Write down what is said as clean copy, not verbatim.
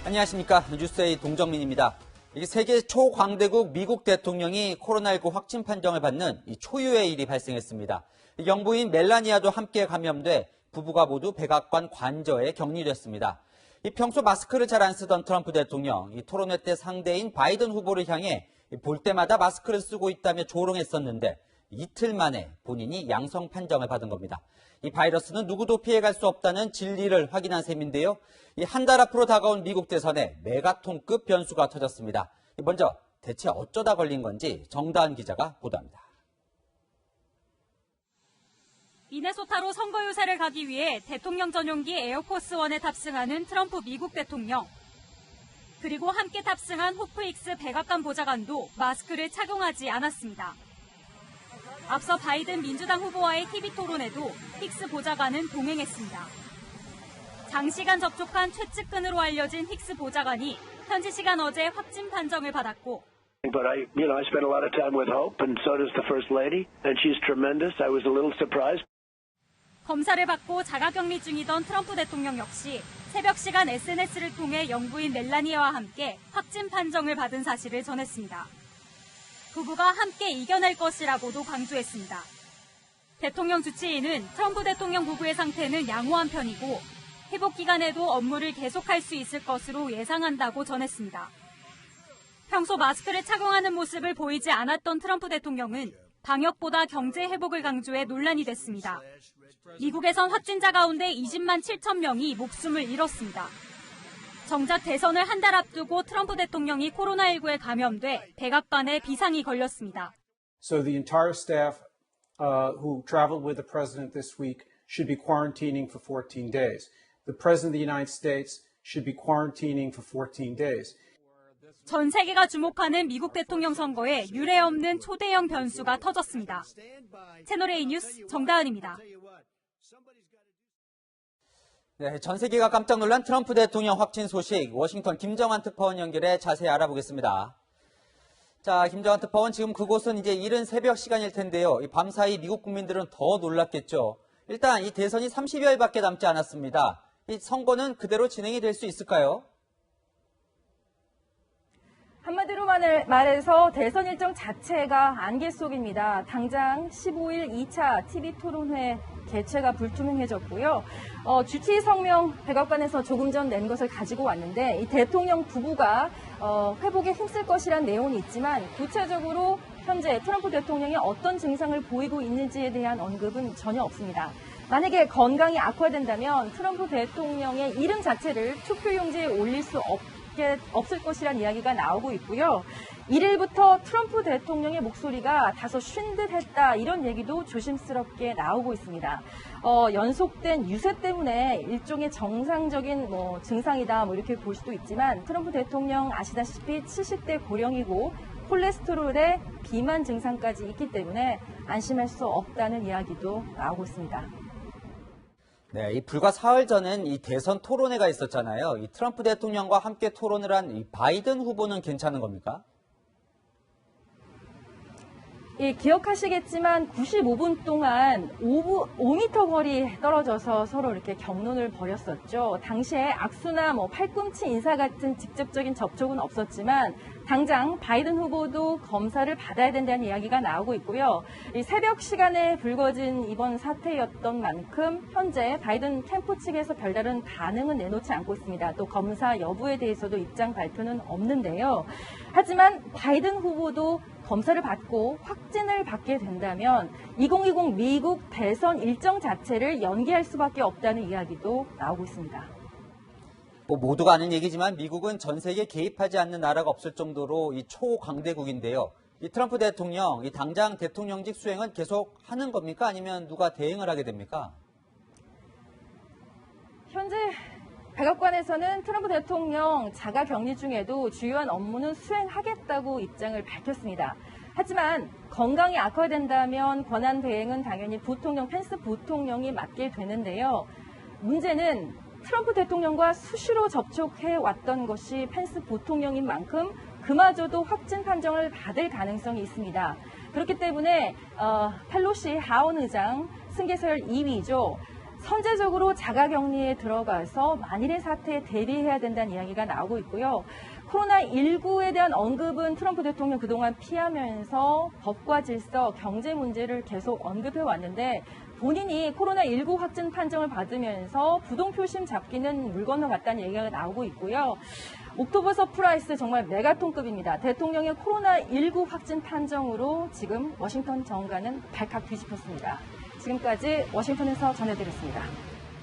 안녕하십니까. 뉴스의 동정민입니다. 세계 초광대국 미국 대통령이 코로나19 확진 판정을 받는 초유의 일이 발생했습니다. 영부인 멜라니아도 함께 감염돼 부부가 모두 백악관 관저에 격리됐습니다. 평소 마스크를 잘 안 쓰던 트럼프 대통령, 토론회 때 상대인 바이든 후보를 향해 볼 때마다 마스크를 쓰고 있다며 조롱했었는데 이틀 만에 본인이 양성 판정을 받은 겁니다. 이 바이러스는 누구도 피해갈 수 없다는 진리를 확인한 셈인데요. 한 달 앞으로 다가온 미국 대선에 메가톤급 변수가 터졌습니다. 먼저 대체 어쩌다 걸린 건지 정다은 기자가 보도합니다. 미네소타로 선거 유세를 가기 위해 대통령 전용기 에어포스원에 탑승하는 트럼프 미국 대통령. 그리고 함께 탑승한 호프익스 백악관 보좌관도 마스크를 착용하지 않았습니다. 앞서 바이든 민주당 후보와의 TV 토론에도 힉스 보좌관은 동행했습니다. 장시간 접촉한 최측근으로 알려진 힉스 보좌관이 현지 시간 어제 확진 판정을 받았고 But I spent a lot of time with Hope, and so does the First Lady, and she's tremendous. I was a little surprised. 검사를 받고 자가격리 중이던 트럼프 대통령 역시 새벽 시간 SNS를 통해 영부인 멜라니아와 함께 확진 판정을 받은 사실을 전했습니다. 부부가 함께 이겨낼 것이라고도 강조했습니다. 대통령 주치의는 트럼프 대통령 부부의 상태는 양호한 편이고 회복 기간에도 업무를 계속할 수 있을 것으로 예상한다고 전했습니다. 평소 마스크를 착용하는 모습을 보이지 않았던 트럼프 대통령은 방역보다 경제 회복을 강조해 논란이 됐습니다. 미국에선 확진자 가운데 20만 7천 명이 목숨을 잃었습니다. 정작 대선을 한 달 앞두고 트럼프 대통령이 코로나19에 감염돼 백악관에 비상이 걸렸습니다. So the entire staff who traveled with the president this week should be quarantining for 14 days. The president of the United States should be quarantining for 14 days. 전 세계가 주목하는 미국 대통령 선거에 유례 없는 초대형 변수가 터졌습니다. 채널A 뉴스 정다은입니다. 네, 전 세계가 깜짝 놀란 트럼프 대통령 확진 소식, 워싱턴 김정환 특파원 연결해 자세히 알아보겠습니다. 자, 김정환 특파원, 지금 그곳은 이제 이른 새벽 시간일 텐데요. 밤사이 미국 국민들은 더 놀랐겠죠. 일단 이 대선이 30여일밖에 남지 않았습니다. 이 선거는 그대로 진행이 될 수 있을까요? 한마디로 말해서 대선 일정 자체가 안개 속입니다. 당장 15일 2차 TV 토론회 개최가 불투명해졌고요. 주치의 성명 백악관에서 조금 전 낸 것을 가지고 왔는데 이 대통령 부부가 회복에 힘쓸 것이란 내용은 있지만 구체적으로 현재 트럼프 대통령이 어떤 증상을 보이고 있는지에 대한 언급은 전혀 없습니다. 만약에 건강이 악화된다면 트럼프 대통령의 이름 자체를 투표용지에 올릴 수 없을 것이란 이야기가 나오고 있고요. 1일부터 트럼프 대통령의 목소리가 다소 쉰 듯했다 이런 얘기도 조심스럽게 나오고 있습니다. 연속된 유세 때문에 일종의 정상적인 증상이다 이렇게 볼 수도 있지만 트럼프 대통령 아시다시피 70대 고령이고 콜레스테롤에 비만 증상까지 있기 때문에 안심할 수 없다는 이야기도 나오고 있습니다. 네, 이 불과 사흘 전엔 이 대선 토론회가 있었잖아요. 이 트럼프 대통령과 함께 토론을 한 이 바이든 후보는 괜찮은 겁니까? 예, 기억하시겠지만 95분 동안 5m 거리 떨어져서 서로 이렇게 격론을 벌였었죠. 당시에 악수나 팔꿈치 인사 같은 직접적인 접촉은 없었지만 당장 바이든 후보도 검사를 받아야 된다는 이야기가 나오고 있고요. 이 새벽 시간에 불거진 이번 사태였던 만큼 현재 바이든 캠프 측에서 별다른 반응은 내놓지 않고 있습니다. 또 검사 여부에 대해서도 입장 발표는 없는데요. 하지만 바이든 후보도 검사를 받고 확진을 받게 된다면 2020 미국 대선 일정 자체를 연기할 수밖에 없다는 이야기도 나오고 있습니다. 모두가 아는 얘기지만 미국은 전 세계에 개입하지 않는 나라가 없을 정도로 이 초강대국인데요. 이 트럼프 대통령, 이 당장 대통령직 수행은 계속 하는 겁니까? 아니면 누가 대행을 하게 됩니까? 현재 백악관에서는 트럼프 대통령 자가 격리 중에도 주요한 업무는 수행하겠다고 입장을 밝혔습니다. 하지만 건강이 악화된다면 권한 대행은 당연히 부통령 펜스 부통령이 맡게 되는데요. 문제는 트럼프 대통령과 수시로 접촉해 왔던 것이 펜스 부통령인 만큼 그마저도 확진 판정을 받을 가능성이 있습니다. 그렇기 때문에 펠로시 하원 의장 승계서열 2위죠. 선제적으로 자가격리에 들어가서 만일의 사태에 대비해야 된다는 이야기가 나오고 있고요. 코로나19에 대한 언급은 트럼프 대통령 그동안 피하면서 법과 질서, 경제 문제를 계속 언급해 왔는데 본인이 코로나19 확진 판정을 받으면서 부동표심 잡기는 물 건너갔다는 얘기가 나오고 있고요. 옥토버 서프라이스 정말 메가톤급입니다. 대통령의 코로나19 확진 판정으로 지금 워싱턴 정가는 발칵 뒤집혔습니다. 지금까지 워싱턴에서 전해드렸습니다.